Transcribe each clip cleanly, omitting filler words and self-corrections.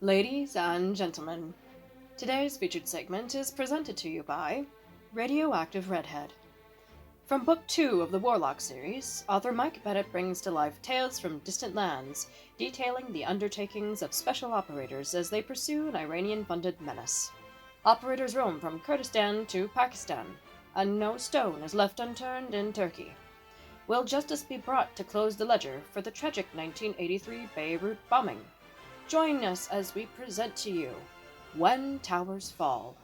Ladies and gentlemen, today's featured segment is presented to you by Radioactive Redhead. From Book 2 of the Warlock series, author Mike Bennett brings to life tales from distant lands, detailing the undertakings of special operators as they pursue an Iranian-funded menace. Operators roam from Kurdistan to Pakistan, and no stone is left unturned in Turkey. Will justice be brought to close the ledger for the tragic 1983 Beirut bombing? Join us as we present to you When Towers Fall.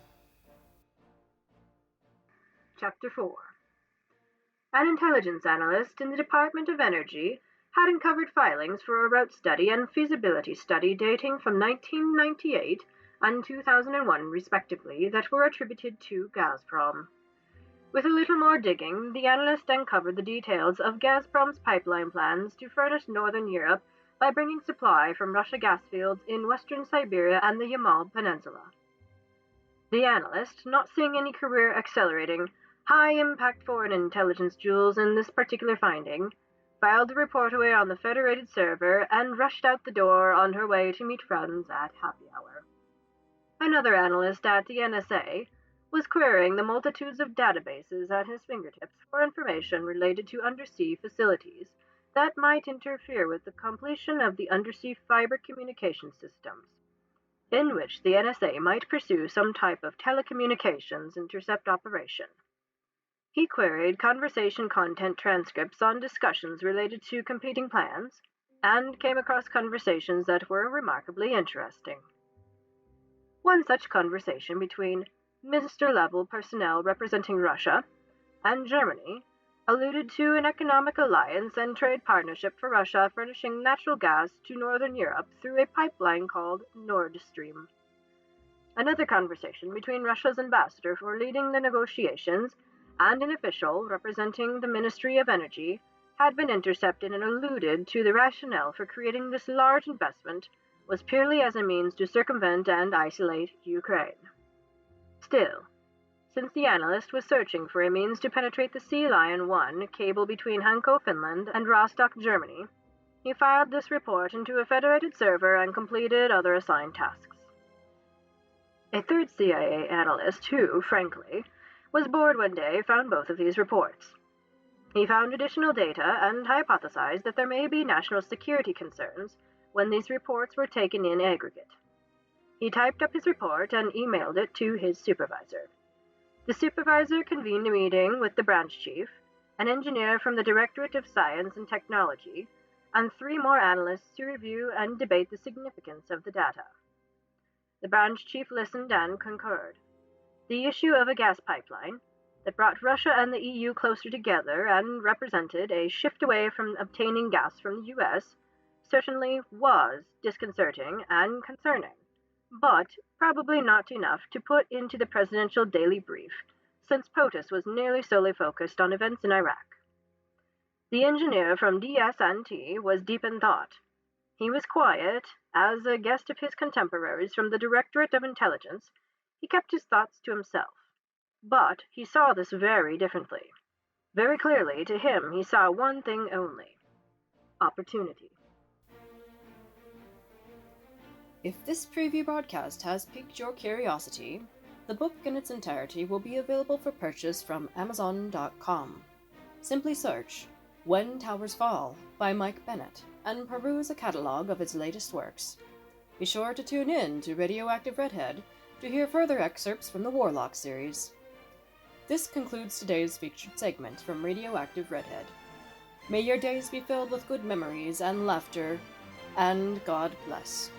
Chapter 4. An intelligence analyst in the Department of Energy had uncovered filings for a route study and feasibility study dating from 1998 and 2001 respectively that were attributed to Gazprom. With a little more digging, the analyst uncovered the details of Gazprom's pipeline plans to furnish northern Europe by bringing supply from Russia gas fields in western Siberia and the Yamal Peninsula. The analyst, not seeing any career accelerating, high-impact foreign intelligence jewels in this particular finding, filed the report away on the federated server and rushed out the door on her way to meet friends at happy hour. Another analyst at the NSA was querying the multitudes of databases at his fingertips for information related to undersea facilities that might interfere with the completion of the undersea fiber communication systems, in which the NSA might pursue some type of telecommunications intercept operation. He queried conversation content transcripts on discussions related to competing plans, and came across conversations that were remarkably interesting. One such conversation between minister-level personnel representing Russia and Germany alluded to an economic alliance and trade partnership for Russia furnishing natural gas to northern Europe through a pipeline called Nord Stream. Another conversation between Russia's ambassador for leading the negotiations and an official representing the Ministry of Energy had been intercepted and alluded to the rationale for creating this large investment was purely as a means to circumvent and isolate Ukraine. Still, since the analyst was searching for a means to penetrate the Sea Lion 1 cable between Hanko, Finland and Rostock, Germany, he filed this report into a federated server and completed other assigned tasks. A third CIA analyst who, frankly, was bored one day found both of these reports. He found additional data and hypothesized that there may be national security concerns when these reports were taken in aggregate. He typed up his report and emailed it to his supervisor. The supervisor convened a meeting with the branch chief, an engineer from the Directorate of Science and Technology, and 3 more analysts to review and debate the significance of the data. The branch chief listened and concurred. The issue of a gas pipeline that brought Russia and the EU closer together and represented a shift away from obtaining gas from the US certainly was disconcerting and concerning, but probably not enough to put into the presidential daily brief, since POTUS was nearly solely focused on events in Iraq. The engineer from DS&T was deep in thought. He was quiet. As a guest of his contemporaries from the Directorate of Intelligence, he kept his thoughts to himself. But he saw this very differently. Very clearly, to him, he saw one thing only: opportunity. If this preview broadcast has piqued your curiosity, the book in its entirety will be available for purchase from Amazon.com. Simply search When Towers Fall by Mike Bennett and peruse a catalog of his latest works. Be sure to tune in to Radioactive Redhead to hear further excerpts from the Warlock series. This concludes today's featured segment from Radioactive Redhead. May your days be filled with good memories and laughter, and God bless.